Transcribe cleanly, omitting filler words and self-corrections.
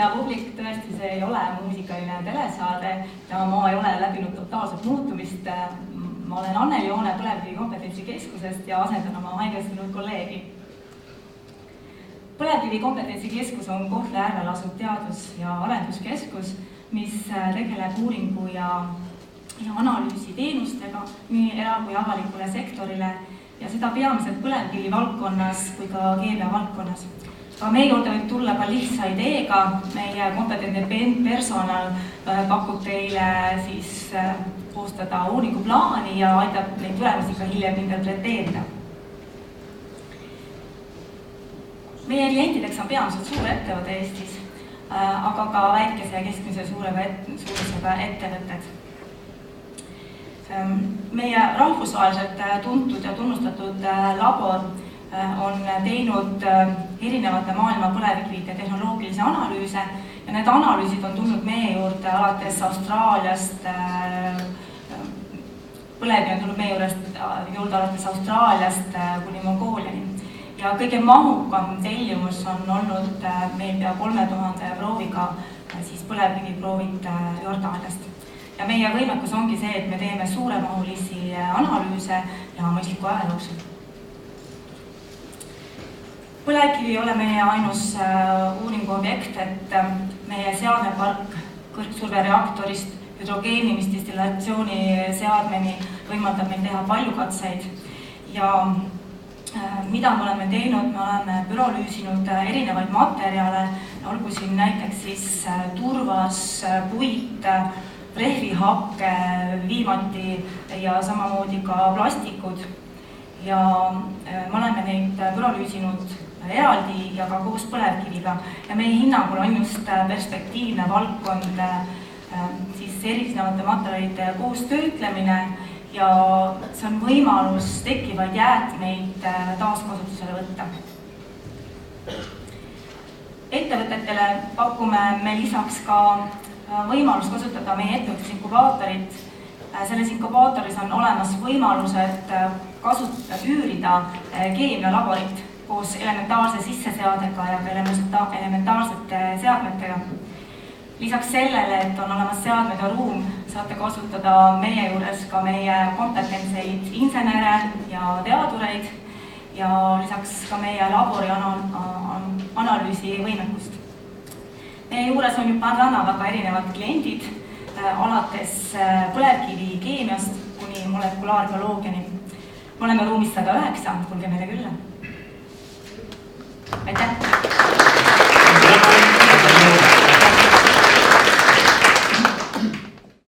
Hea publik, tõesti see ei ole muusikaline telesaade ja ma ei ole läbinud totaalset muutumist. Ma olen Anneli Joone Põlevkivi Kompetentsikeskusest ja asendan oma haigestunud kolleegi. Põlevkivi Kompetentsikeskus on Kohtla-Järvel asuv teadus- ja arenduskeskus, mis tegeleb uuringu ja analüüsi teenustega nii era- kui avalikule sektorile ja seda peamiselt põlevkivi valdkonnas kui ka keemia valdkonnas. Ka meie juurde võib tulla ka lihtsa ideega, meie kompetentne personal pakub teile siis koostada uuringuplaani ja aitab neid tulemusi ka hiljem interpreteerida. Meie klientideks on peamiselt suurettevõtted Eestis, aga ka väikese ja keskmise suurusega ettevõtted. Meie rahvusvaheliselt tuntud ja tunnustatud labor on teinud erinevate maailma põlevkivide tehnoloogilisi analüüse ja need analüüsid on tulnud meie juurde alates Austraaliast, põlevkivi on tulnud meie juurde alates Austraaliast kuni Mongooliani. Ja kõige mahukam tellimus on olnud meil pea 3000 prooviga siis põlevkiviproovid Jordaaniast. Ja meie võimekus ongi see, et me teeme suuremahulisi analüüse ja mõistliku aja jooksul. Põlevkivi ei ole meie ainus uuringu objekt, et meie seadmepark kõrgsurvereaktorist hüdrogeenimist distillatsiooni seadmeni võimaldab meil teha palju katseid. Ja mida me oleme teinud, me oleme pürolüüsinud erinevaid materjale, olgu siin näiteks siis turvas, puit, rehvihakke viimati ja samamoodi ka plastikud. Ja me oleme neid pürolüüsinud eraldi ja ka koos põlevkiviga ja meie hinnangul on just perspektiivne valdkond siis erinevate materjalide koos töötlemine ja see on võimalus tekkivaid jäätmeid taaskasutusele võtta. Ettevõtetele pakume me lisaks ka võimalus kasutada meie ettevõttes inkubaatorit. Selles inkubaatoris on olemas võimalused üürida keemialaborit koos elementaarse sisseseadega ja ka elementaarsete seadmetega. Lisaks sellele, et on olemas seadmed ja ruum, saate kasutada meie juures ka meie kompetentseid insenere ja teadureid ja lisaks ka meie labori analüüsi võimekust. Meie juures on juba täna väga erinevad kliendid, alates põlevkivi keemiast kuni molekulaarbioloogiani. Me oleme ruumis 109, tulge meile külla. Aitäh!